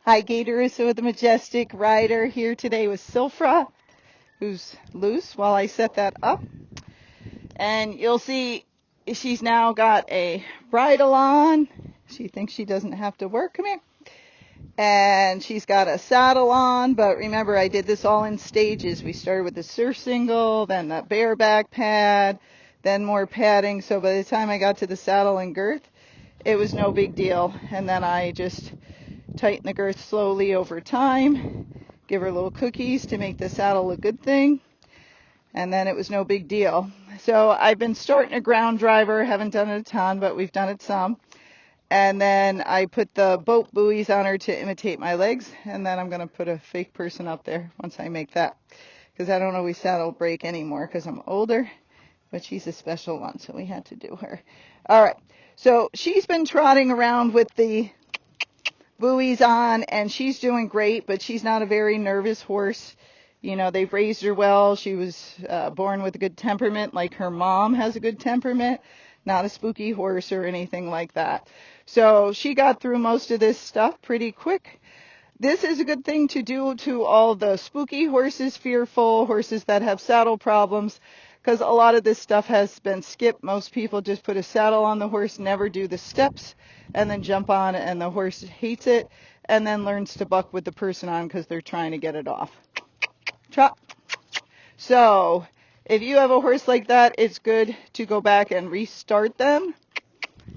Hi, Gaye DeRusso with the Majestic rider here today with Silfra, who's loose while I set that up. And you'll see she's now got a bridle on. She thinks she doesn't have to work. Come here. And she's got a saddle on, but remember I did this all in stages. We started with the surcingle, then the bareback pad, then more padding. So by the time I got to the saddle and girth, it was no big deal. And then I just tighten the girth slowly over time, give her little cookies to make the saddle a good thing, and then it was no big deal. So I've been starting a ground driver, haven't done it a ton, but we've done it some. And then I put the boat buoys on her to imitate my legs, and then I'm going to put a fake person up there once I make that, because I don't always saddle break anymore because I'm older, but she's a special one, so we had to do her. All right, so she's been trotting around with the buoys on, and she's doing great, but she's not a very nervous horse. You know, they've raised her well. She was born with a good temperament, like her mom has a good temperament, not a spooky horse or anything like that. So she got through most of this stuff pretty quick. This is a good thing to do to all the spooky horses, fearful horses that have saddle problems, because a lot of this stuff has been skipped. Most people just put a saddle on the horse, never do the steps, and then jump on, and the horse hates it, and then learns to buck with the person on because they're trying to get it off. Trot. So if you have a horse like that, it's good to go back and restart them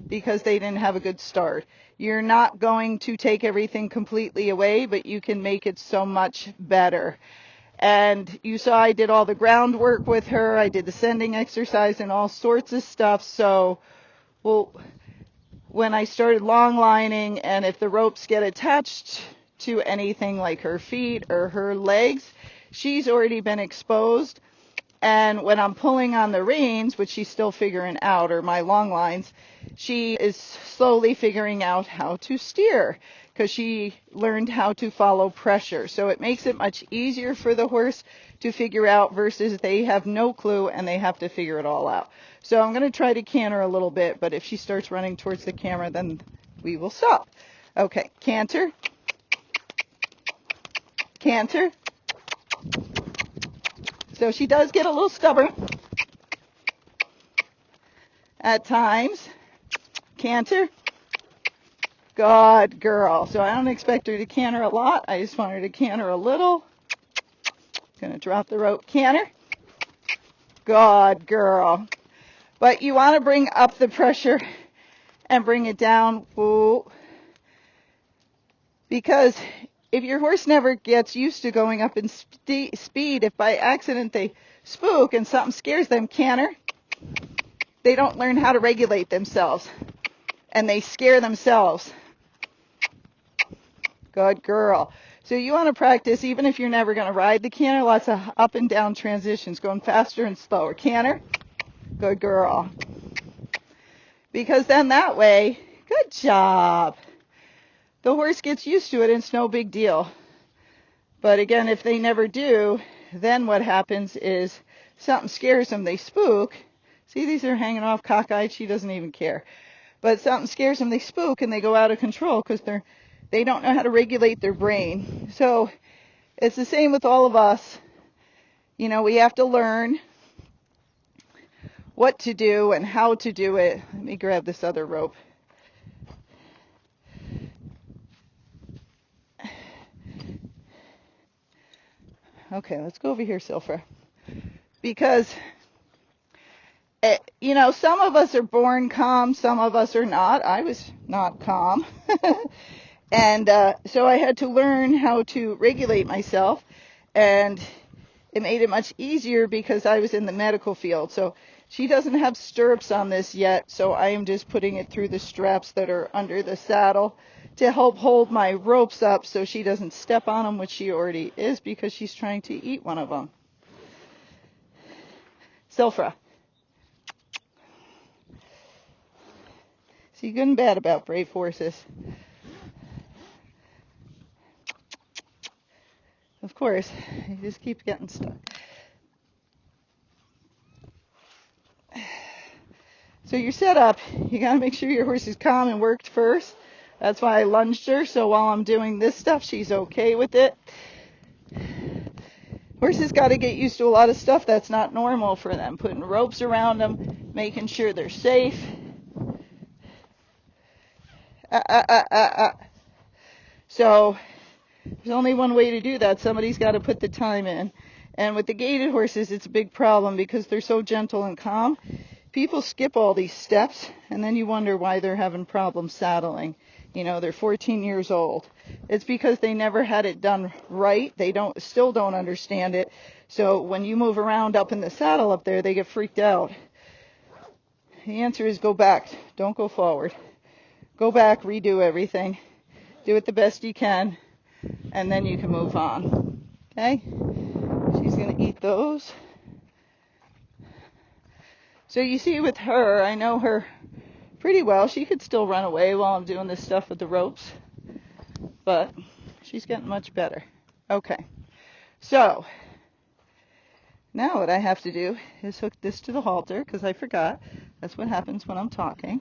because they didn't have a good start. You're not going to take everything completely away, but you can make it so much better. And you saw I did all the groundwork with her. I did the sending exercise and all sorts of stuff. So, well, when I started long lining, and if the ropes get attached to anything like her feet or her legs, she's already been exposed. And when I'm pulling on the reins, which she's still figuring out, or my long lines, she is slowly figuring out how to steer because she learned how to follow pressure. So it makes it much easier for the horse to figure out versus they have no clue and they have to figure it all out. So I'm going to try to canter a little bit, but if she starts running towards the camera, then we will stop. Okay, canter, canter. So she does get a little stubborn at times. Canter. Good girl. So I don't expect her to canter a lot. I just want her to canter a little. Going to drop the rope. Canter. Good girl. But you want to bring up the pressure and bring it down. Ooh. Because if your horse never gets used to going up in speed, if by accident they spook and something scares them, canter, they don't learn how to regulate themselves. And they scare themselves. Good girl. So you want to practice, even if you're never going to ride the canter, lots of up and down transitions, going faster and slower. Canter. Good girl. Because then that way, good job. The horse gets used to it and it's no big deal. But again, if they never do, then what happens is something scares them, they spook. See, these are hanging off cockeyed, she doesn't even care. But something scares them, they spook, and they go out of control because they don't know how to regulate their brain. So it's the same with all of us. You know, we have to learn what to do and how to do it. Let me grab this other rope. Okay, let's go over here, Silfra. Because, you know, some of us are born calm, some of us are not. I was not calm. And so I had to learn how to regulate myself. And it made it much easier because I was in the medical field. So she doesn't have stirrups on this yet, so I am just putting it through the straps that are under the saddle to help hold my ropes up so she doesn't step on them, which she already is because she's trying to eat one of them. Silfra. See, good and bad about brave horses. Of course, you just keep getting stuck. So you're set up. You got to make sure your horse is calm and worked first. That's why I lunged her, so while I'm doing this stuff, she's okay with it. Horses got to get used to a lot of stuff that's not normal for them. Putting ropes around them, making sure they're safe. So there's only one way to do that. Somebody's got to put the time in. And with the gaited horses, it's a big problem because they're so gentle and calm. People skip all these steps, and then you wonder why they're having problems saddling. You know, they're 14 years old. It's because they never had it done right. They still don't understand it. So when you move around up in the saddle up there, they get freaked out. The answer is go back. Don't go forward. Go back, redo everything. Do it the best you can, and then you can move on. Okay? She's going to eat those. So you see with her, I know her pretty well. She could still run away while I'm doing this stuff with the ropes, but she's getting much better. Okay. So now what I have to do is hook this to the halter because I forgot. That's what happens when I'm talking.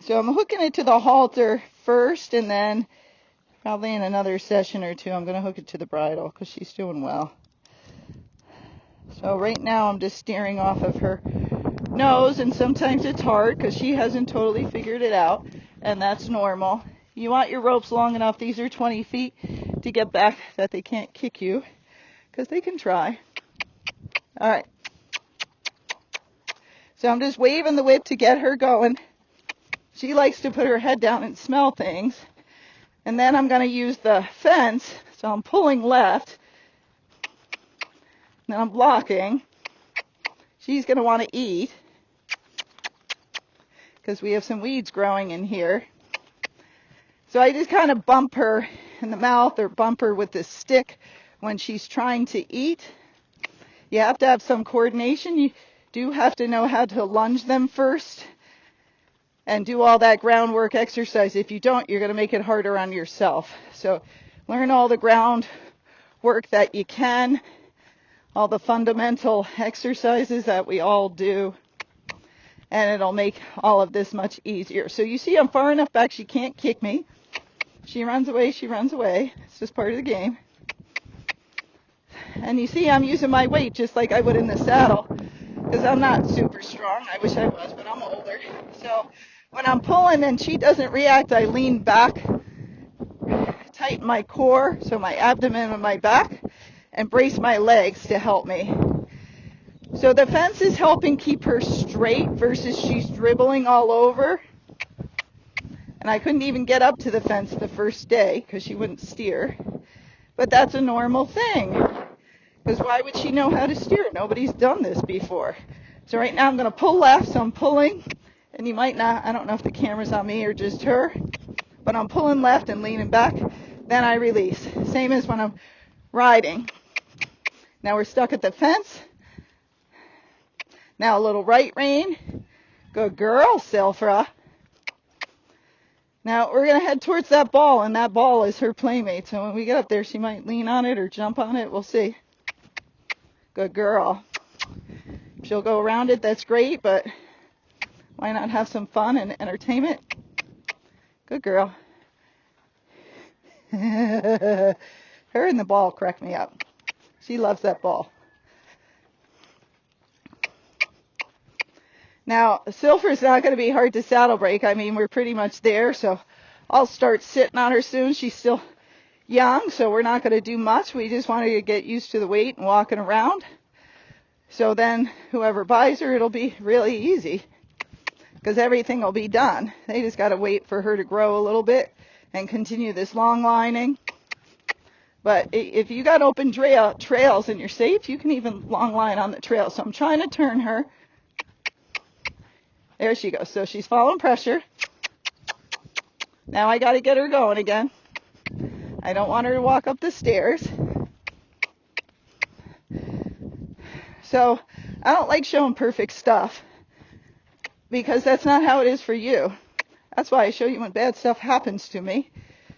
So I'm hooking it to the halter first, and then probably in another session or two I'm going to hook it to the bridle because she's doing well. So right now I'm just steering off of her nose, and sometimes it's hard because she hasn't totally figured it out, and that's normal. You want your ropes long enough, these are 20 feet, to get back that they can't kick you because they can try. All right. So I'm just waving the whip to get her going. She likes to put her head down and smell things. And then I'm going to use the fence. So I'm pulling left. Then I'm blocking. She's going to want to eat because we have some weeds growing in here. So I just kind of bump her in the mouth or bump her with this stick when she's trying to eat. You have to have some coordination. You do have to know how to lunge them first and do all that groundwork exercise. If you don't, you're going to make it harder on yourself. So learn all the groundwork that you can, all the fundamental exercises that we all do, and it'll make all of this much easier. So you see I'm far enough back she can't kick me. She runs away, she runs away. It's just part of the game. And you see I'm using my weight just like I would in the saddle because I'm not super strong. I wish I was, but I'm older. So when I'm pulling and she doesn't react, I lean back, tighten my core, so my abdomen and my back, and brace my legs to help me. So the fence is helping keep her straight versus she's dribbling all over. And I couldn't even get up to the fence the first day because she wouldn't steer. But that's a normal thing. Because why would she know how to steer? Nobody's done this before. So right now I'm going to pull left, so I'm pulling. And you might not, I don't know if the camera's on me or just her, but I'm pulling left and leaning back, then I release. Same as when I'm riding. Now we're stuck at the fence. Now a little right rein. Good girl, Silfra. Now we're going to head towards that ball, and that ball is her playmate. So when we get up there, she might lean on it or jump on it. We'll see. Good girl. She'll go around it, that's great, but why not have some fun and entertainment? Good girl. Her and the ball crack me up. She loves that ball. Now, Silfra's not going to be hard to saddle break. I mean, we're pretty much there, so I'll start sitting on her soon. She's still young, so we're not going to do much. We just want her to get used to the weight and walking around. So then whoever buys her, it'll be really easy because everything will be done. They just got to wait for her to grow a little bit and continue this long lining. But if you got open trails and you're safe, you can even long line on the trail. So I'm trying to turn her. There she goes. So she's following pressure. Now I got to get her going again. I don't want her to walk up the stairs. So I don't like showing perfect stuff because that's not how it is for you. That's why I show you when bad stuff happens to me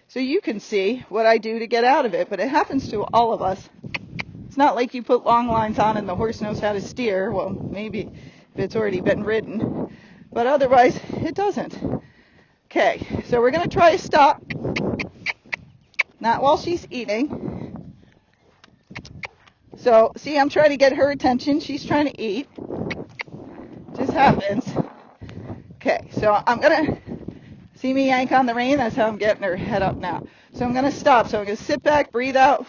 so you can see what I do to get out of it. But it happens to all of us. It's not like you put long lines on and the horse knows how to steer. Well, maybe if it's already been ridden. But otherwise, it doesn't. Okay, so we're going to try a stop. Not while she's eating. So, see, I'm trying to get her attention. She's trying to eat. Just happens. Okay, so I'm going to, see me yank on the rein? That's how I'm getting her head up now. So I'm going to stop. So I'm going to sit back, breathe out,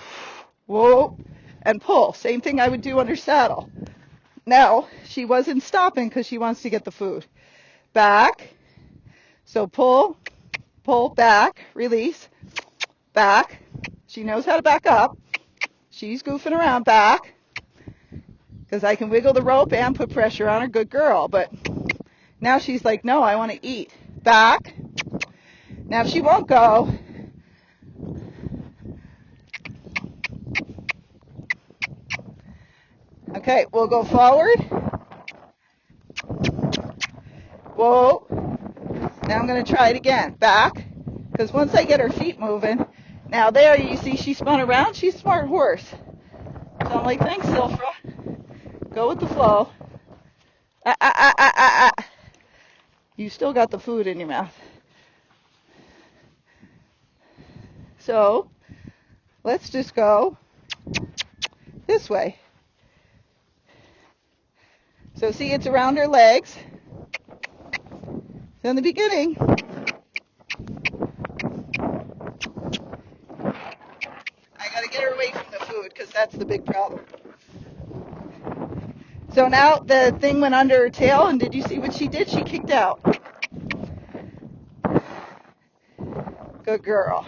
whoa, and pull. Same thing I would do under saddle. Now, she wasn't stopping because she wants to get the food. Back. So pull, pull, back, release, back. She knows how to back up. She's goofing around, back. Because I can wiggle the rope and put pressure on her. Good girl. But now she's like, no, I want to eat. Back. Now if she won't go, okay, we'll go forward. Whoa. Now I'm going to try it again. Back. Because once I get her feet moving, now there you see she spun around. She's a smart horse. So I'm like, thanks, Silfra. Go with the flow. You still got the food in your mouth. So let's just go this way. So see, it's around her legs. So in the beginning, I got to get her away from the food because that's the big problem. So now the thing went under her tail, and did you see what she did? She kicked out. Good girl.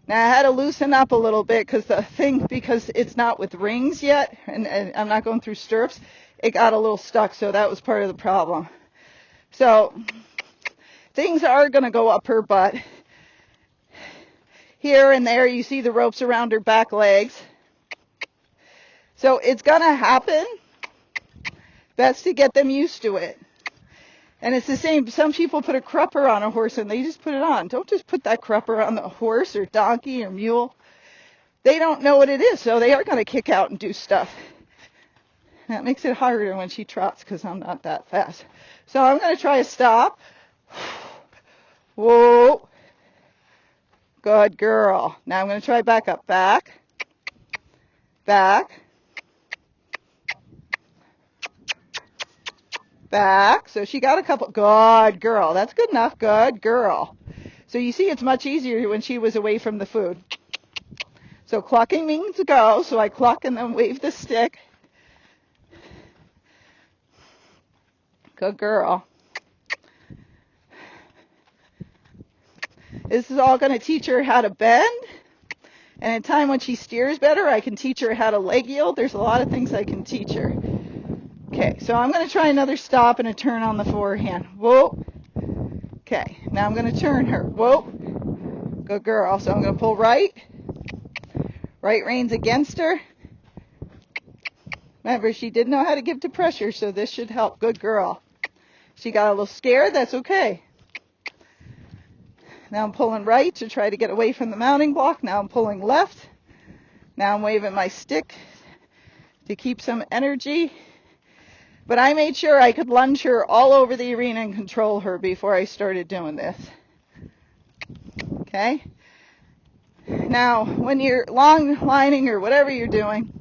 Now I had to loosen up a little bit because it's not with rings yet, and I'm not going through stirrups, it got a little stuck, so that was part of the problem. So things are going to go up her butt. Here and there you see the ropes around her back legs. So it's going to happen. Best to get them used to it. And it's the same. Some people put a crupper on a horse and they just put it on. Don't just put that crupper on the horse or donkey or mule. They don't know what it is, so they are going to kick out and do stuff. That makes it harder when she trots because I'm not that fast. So I'm going to try a stop. Whoa. Good girl. Now I'm going to try back up. Back. Back. Back. So she got a couple. Good girl. That's good enough. Good girl. So you see it's much easier when she was away from the food. So clucking means go. So I cluck and then wave the stick. Good girl. This is all going to teach her how to bend. And in time when she steers better, I can teach her how to leg yield. There's a lot of things I can teach her. Okay, so I'm going to try another stop and a turn on the forehand. Whoa. Okay, now I'm going to turn her. Whoa. Good girl. So I'm going to pull right. Right reins against her. Remember, she did know how to give to pressure, so this should help. Good girl. She got a little scared. That's okay. Now I'm pulling right to try to get away from the mounting block. Now I'm pulling left. Now I'm waving my stick to keep some energy. But I made sure I could lunge her all over the arena and control her before I started doing this. Okay? Now, when you're long lining or whatever you're doing,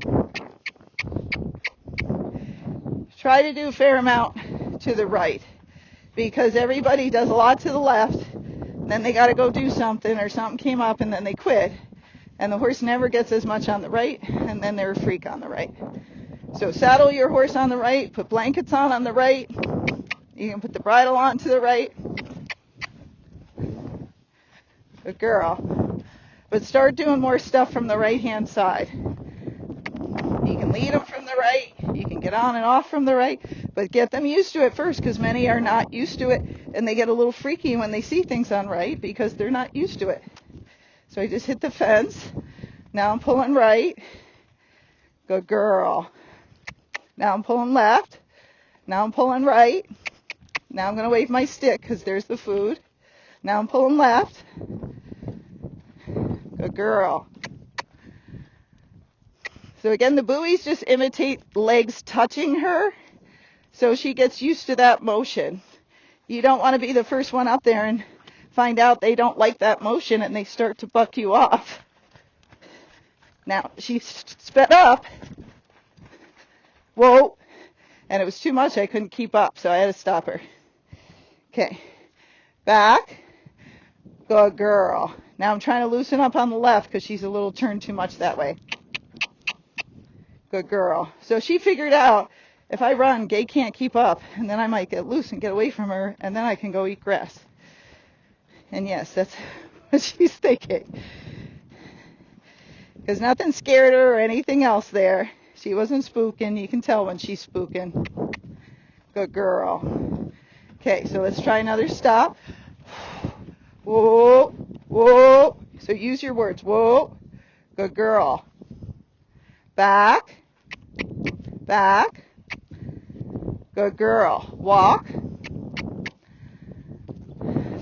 try to do a fair amount to the right. Because everybody does a lot to the left. Then they got to go do something or something came up and then they quit. And the horse never gets as much on the right, and then they're a freak on the right. So saddle your horse on the right, put blankets on the right. You can put the bridle on to the right. Good girl. But start doing more stuff from the right-hand side. You can lead them from the right. You can get on and off from the right. But get them used to it first, because many are not used to it, and they get a little freaky when they see things on right because they're not used to it. So I just hit the fence. Now I'm pulling right. Good girl. Now I'm pulling left. Now I'm pulling right. Now I'm going to wave my stick because there's the food. Now I'm pulling left. Good girl. So again, the buoys just imitate legs touching her, so she gets used to that motion. You don't want to be the first one up there and find out they don't like that motion and they start to buck you off. Now, she sped up. Whoa. And it was too much. I couldn't keep up, so I had to stop her. Okay. Back. Good girl. Now I'm trying to loosen up on the left because she's a little turned too much that way. Good girl. So she figured out if I run, Gaye can't keep up, and then I might get loose and get away from her, and then I can go eat grass. And yes, that's what she's thinking. Because nothing scared her or anything else there. She wasn't spooking. You can tell when she's spooking. Good girl. Okay, so let's try another stop. Whoa, whoa. So use your words. Whoa. Good girl. Back. Back. Good girl. Walk.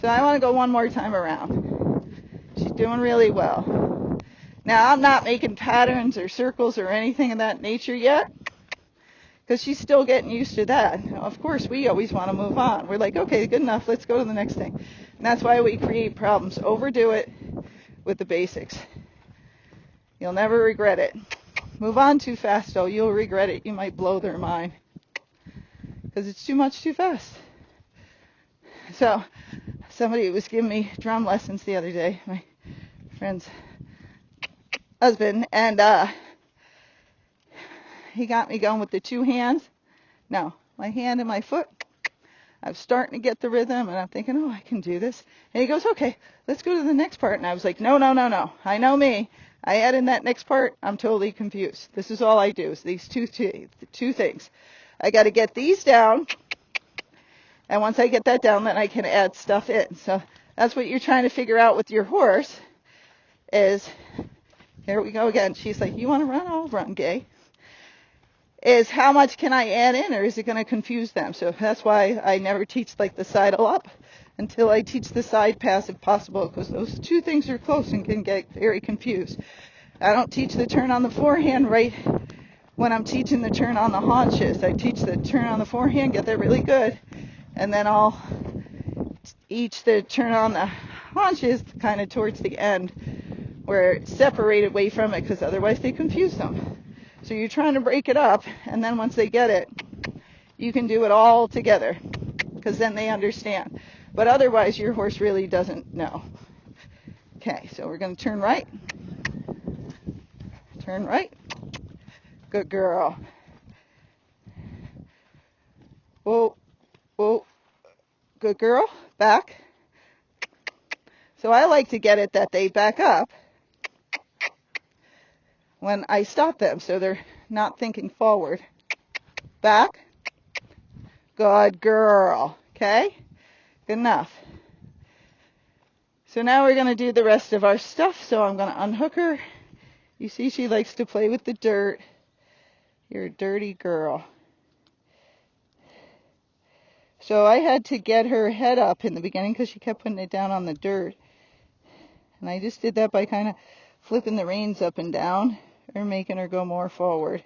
So I want to go one more time around. She's doing really well. Now I'm not making patterns or circles or anything of that nature yet, because she's still getting used to that. Now, of course, we always want to move on. We're like, okay, good enough. Let's go to the next thing. And that's why we create problems. Overdo it with the basics. You'll never regret it. Move on too fast, though. You'll regret it. You might blow their mind because it's too much too fast. So somebody was giving me drum lessons the other day, my friend's husband, and he got me going with the two hands. Now, my hand and my foot, I'm starting to get the rhythm, and I'm thinking, oh, I can do this. And he goes, okay, let's go to the next part. And I was like, no. I know me. I add in that next part, I'm totally confused. This is all I do, is these two things. I got to get these down, and once I get that down, then I can add stuff in. So that's what you're trying to figure out with your horse is, here we go again. She's like, you want to run? I'll run, Gaye. Is how much can I add in, or is it going to confuse them? So that's why I never teach like the sidle up until I teach the side pass if possible, because those two things are close and can get very confused. I don't teach the turn on the forehand right when I'm teaching the turn on the haunches. I teach the turn on the forehand, get that really good, and then I'll teach the turn on the haunches kind of towards the end where it's separated away from it, because otherwise they confuse them. So you're trying to break it up, and then once they get it, you can do it all together, because then they understand. But otherwise, your horse really doesn't know. Okay, so we're going to turn right. Turn right. Good girl. Whoa, whoa. Good girl. Back. So I like to get it that they back up when I stop them, so they're not thinking forward. Back. Good girl. Okay? Good enough. So now we're going to do the rest of our stuff. So I'm going to unhook her. You see she likes to play with the dirt. You're a dirty girl. So I had to get her head up in the beginning because she kept putting it down on the dirt. And I just did that by kind of flipping the reins up and down or making her go more forward.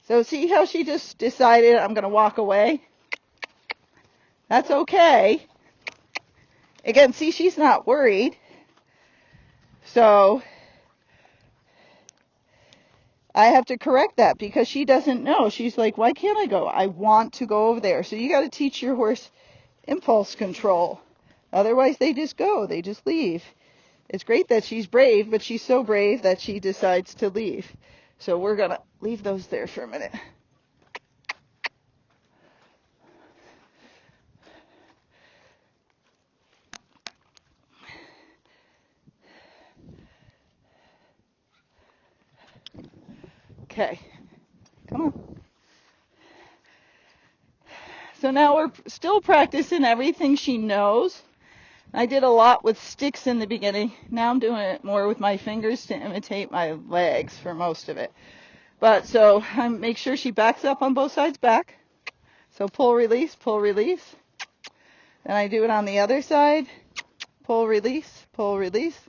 So see how she just decided I'm going to walk away? That's okay. Again, see, she's not worried. So I have to correct that because she doesn't know. She's like, why can't I go? I want to go over there. So you got to teach your horse impulse control. Otherwise, they just go. They just leave. It's great that she's brave, but she's so brave that she decides to leave. So we're going to leave those there for a minute. Okay, come on. So now we're still practicing everything she knows. I did a lot with sticks in the beginning. Now I'm doing it more with my fingers to imitate my legs for most of it. But so I make sure she backs up on both sides back. So pull, release, pull, release. Then I do it on the other side. Pull, release, pull, release.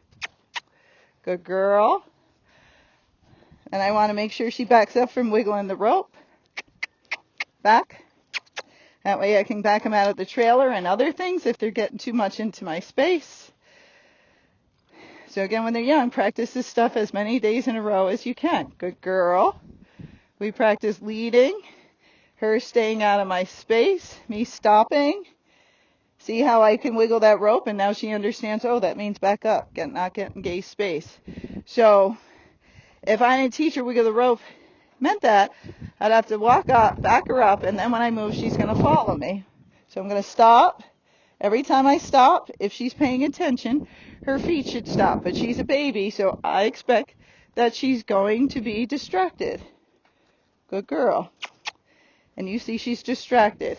Good girl. And I want to make sure she backs up from wiggling the rope. Back. That way I can back them out of the trailer and other things if they're getting too much into my space. So again, when they're young, practice this stuff as many days in a row as you can. Good girl. We practice leading, her staying out of my space, me stopping. See how I can wiggle that rope, and now she understands, oh, that means back up, not getting Gaye space. So if I didn't teach her wiggle the rope, meant that I'd have to walk up, back her up, and then when I move, she's going to follow me. So I'm going to stop. Every time I stop, if she's paying attention, her feet should stop. But she's a baby, so I expect that she's going to be distracted. Good girl. And you see she's distracted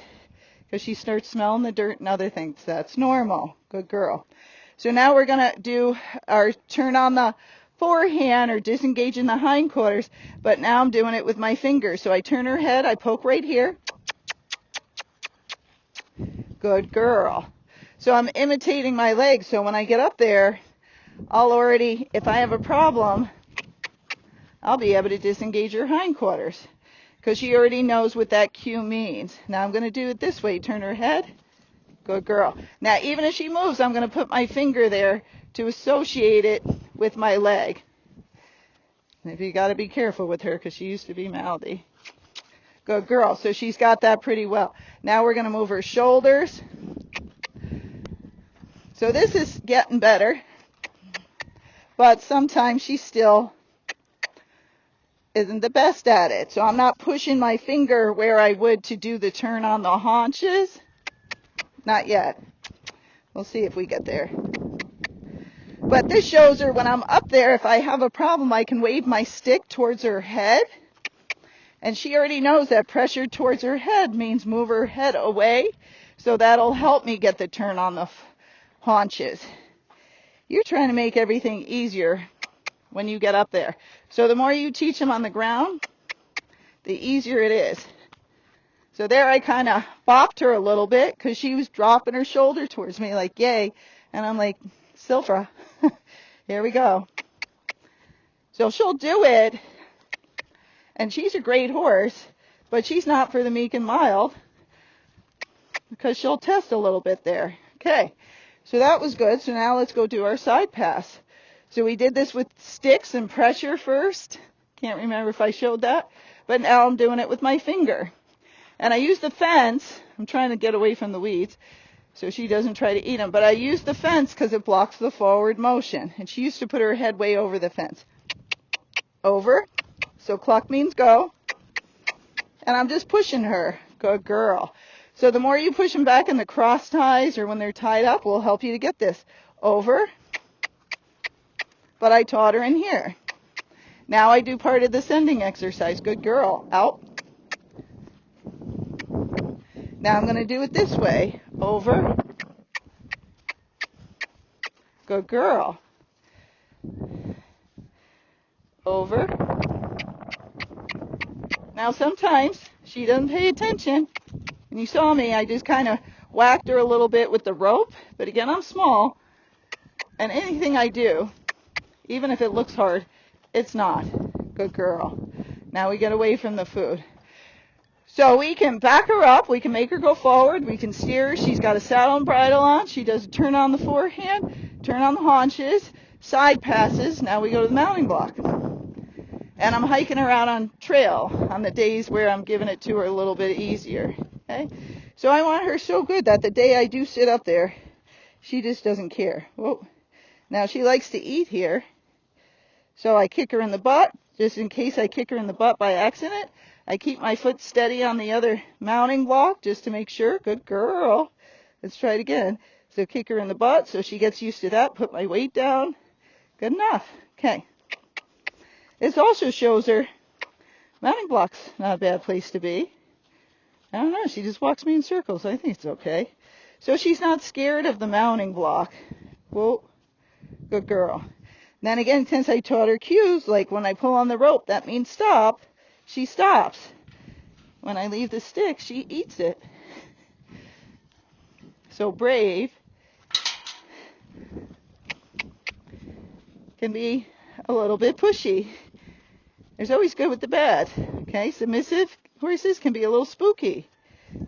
because she starts smelling the dirt and other things. That's normal. Good girl. So now we're going to do our turn on the forehand or disengage in the hindquarters, but now I'm doing it with my fingers. So I turn her head, I poke right here. Good girl. So I'm imitating my legs. So when I get up there, I'll already, if I have a problem, I'll be able to disengage her hindquarters because she already knows what that cue means. Now I'm going to do it this way. Turn her head. Good girl. Now even if she moves, I'm going to put my finger there to associate it with my leg. And you got to be careful with her because she used to be mouthy. Good girl. So she's got that pretty well. Now we're going to move her shoulders. So this is getting better, but sometimes she still isn't the best at it. So I'm not pushing my finger where I would to do the turn on the haunches. Not yet. We'll see if we get there. But this shows her when I'm up there, if I have a problem, I can wave my stick towards her head. And she already knows that pressure towards her head means move her head away. So that'll help me get the turn on the haunches. You're trying to make everything easier when you get up there. So the more you teach them on the ground, the easier it is. So there I kind of bopped her a little bit because she was dropping her shoulder towards me like, yay. And I'm like, Silfra, here we go. So she'll do it. And she's a great horse, but she's not for the meek and mild because she'll test a little bit there. Okay, so that was good. So now let's go do our side pass. So we did this with sticks and pressure first. Can't remember if I showed that, but now I'm doing it with my finger. And I use the fence. I'm trying to get away from the weeds so she doesn't try to eat them. But I use the fence because it blocks the forward motion. And she used to put her head way over the fence. Over. So cluck means go. And I'm just pushing her. Good girl. So the more you push them back in the cross ties or when they're tied up will help you to get this. Over. But I taught her in here. Now I do part of the sending exercise. Good girl. Out. Now I'm going to do it this way. Over. Good girl. Over. Now sometimes she doesn't pay attention. And you saw me, I just kind of whacked her a little bit with the rope. But again, I'm small. And anything I do, even if it looks hard, it's not. Good girl. Now we get away from the food. So we can back her up. We can make her go forward. We can steer her. She's got a saddle and bridle on. She does a turn on the forehand, turn on the haunches, side passes. Now we go to the mounting block. And I'm hiking her out on trail on the days where I'm giving it to her a little bit easier. Okay? So I want her so good that the day I do sit up there, she just doesn't care. Whoa. Now she likes to eat here. So I kick her in the butt. Just in case I kick her in the butt by accident, I keep my foot steady on the other mounting block just to make sure. Good girl. Let's try it again. So kick her in the butt so she gets used to that. Put my weight down. Good enough. Okay. This also shows her mounting block's not a bad place to be. I don't know. She just walks me in circles. I think it's okay. So she's not scared of the mounting block. Whoa. Good girl. Then again, since I taught her cues, like when I pull on the rope, that means stop. she stops. When I leave the stick, she eats it. So Brave can be a little bit pushy. There's always good with the bad. Okay, submissive horses can be a little spooky.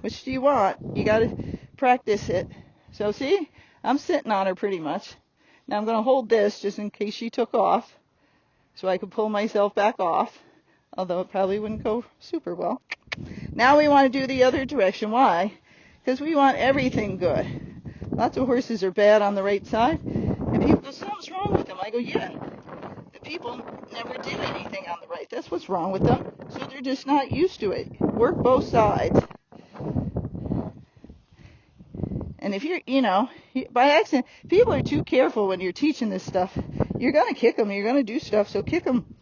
Which do you want? You got to practice it. So see, I'm sitting on her pretty much. Now I'm going to hold this just in case she took off, so I could pull myself back off, although it probably wouldn't go super well. Now we want to do the other direction. Why? Because we want everything good. Lots of horses are bad on the right side, and people go, something's wrong with them. I go, yeah, the people never did anything on the right. That's what's wrong with them. So they're just not used to it. Work both sides. And if you're, by accident, people are too careful when you're teaching this stuff. You're going to kick them. You're going to do stuff. So kick them.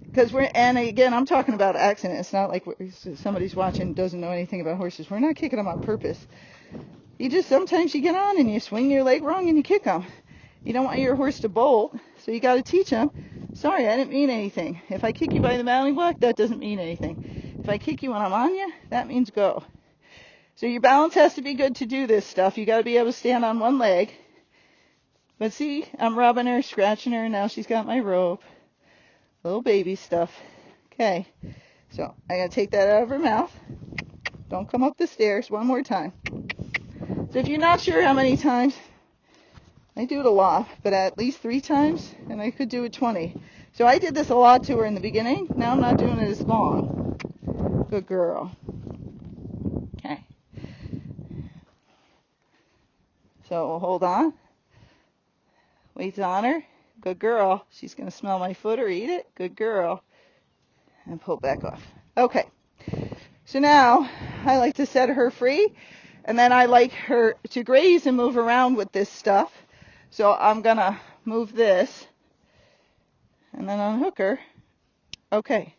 Because and again, I'm talking about accident. It's not like somebody's watching and doesn't know anything about horses. We're not kicking them on purpose. Sometimes you get on and you swing your leg wrong and you kick them. You don't want your horse to bolt. So you got to teach them. Sorry, I didn't mean anything. If I kick you by the mounting block, that doesn't mean anything. If I kick you when I'm on you, that means go. So your balance has to be good to do this stuff. You got to be able to stand on one leg. But see, I'm rubbing her, scratching her, and now she's got my rope. Little baby stuff. Okay. So I got to take that out of her mouth. Don't come up the stairs. One more time. So if you're not sure how many times, I do it a lot, but at least 3 times, and I could do it 20. So I did this a lot to her in the beginning. Now I'm not doing it as long. Good girl. Okay. So we'll hold on. Weight's on her. Good girl. She's going to smell my foot or eat it. Good girl. And pull back off. Okay. So now I like to set her free. And then I like her to graze and move around with this stuff. So I'm going to move this. And then unhook her. Okay.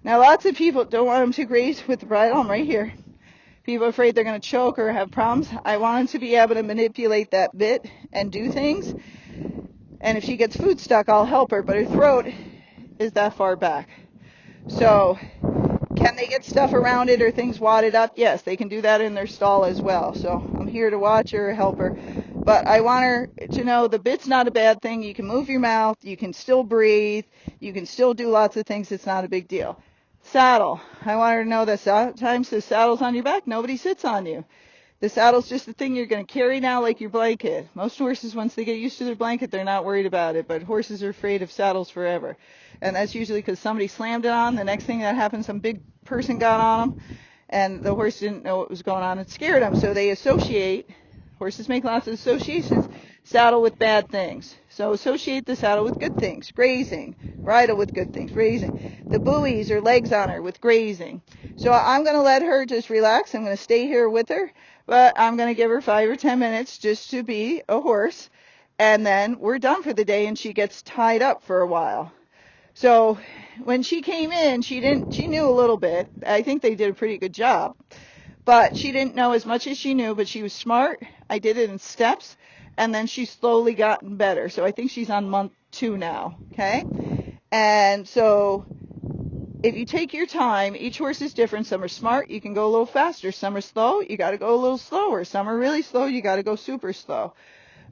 Now lots of people don't want them to graze with the bridle. I'm right here. People are afraid they're going to choke or have problems. I want them to be able to manipulate that bit and do things. And if she gets food stuck, I'll help her. But her throat is that far back. So can they get stuff around it or things wadded up? Yes, they can do that in their stall as well. So I'm here to watch her, help her. But I want her to know the bit's not a bad thing. You can move your mouth. You can still breathe. You can still do lots of things. It's not a big deal. Saddle. I want her to know that sometimes the saddle's on your back. Nobody sits on you. The saddle's just the thing you're going to carry now like your blanket. Most horses, once they get used to their blanket, they're not worried about it. But horses are afraid of saddles forever. And that's usually because somebody slammed it on. The next thing that happened, some big person got on them. And the horse didn't know what was going on. It scared them. So they associate. Horses make lots of associations. Saddle with bad things. So associate the saddle with good things. Grazing. Bridle with good things. Grazing. The buoys or legs on her with grazing. So I'm going to let her just relax. I'm going to stay here with her. But I'm going to give her 5 or 10 minutes just to be a horse. And then we're done for the day and she gets tied up for a while. So when she came in, she knew a little bit. I think they did a pretty good job. But she didn't know as much as she knew, but she was smart. I did it in steps. And then she's slowly gotten better. So I think she's on month 2 now. Okay? And so if you take your time, each horse is different. Some are smart, you can go a little faster. Some are slow, you got to go a little slower. Some are really slow, you got to go super slow.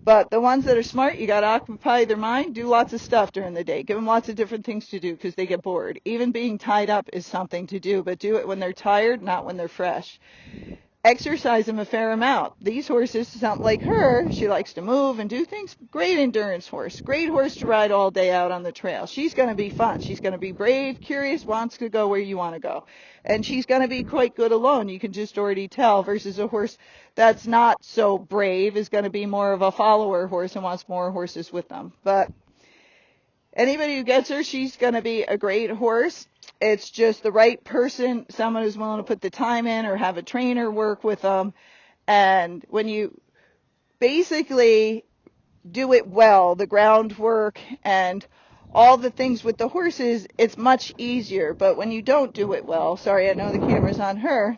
But the ones that are smart, you got to occupy their mind, do lots of stuff during the day. Give them lots of different things to do because they get bored. Even being tied up is something to do, but do it when they're tired, not when they're fresh. Exercise them a fair amount. These horses, something like her, she likes to move and do things. Great endurance horse. Great horse to ride all day out on the trail. She's going to be fun. She's going to be brave, curious, wants to go where you want to go. And she's going to be quite good alone. You can just already tell versus a horse that's not so brave is going to be more of a follower horse and wants more horses with them. But anybody who gets her, she's going to be a great horse. It's just the right person, someone who's willing to put the time in or have a trainer work with them. And when you basically do it well, the groundwork and all the things with the horses, it's much easier. But when you don't do it well, sorry, I know the camera's on her,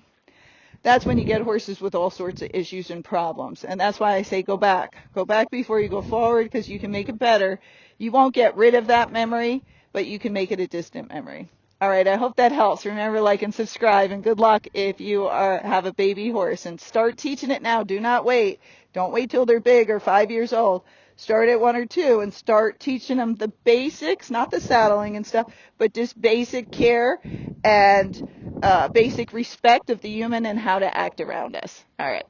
that's when you get horses with all sorts of issues and problems. And that's why I say go back. Go back before you go forward because you can make it better. You won't get rid of that memory, but you can make it a distant memory. All right, I hope that helps. Remember, like and subscribe, and good luck if you have a baby horse. And start teaching it now. Do not wait. Don't wait till they're big or 5 years old. Start at 1 or 2 and start teaching them the basics, not the saddling and stuff, but just basic care and basic respect of the human and how to act around us. All right.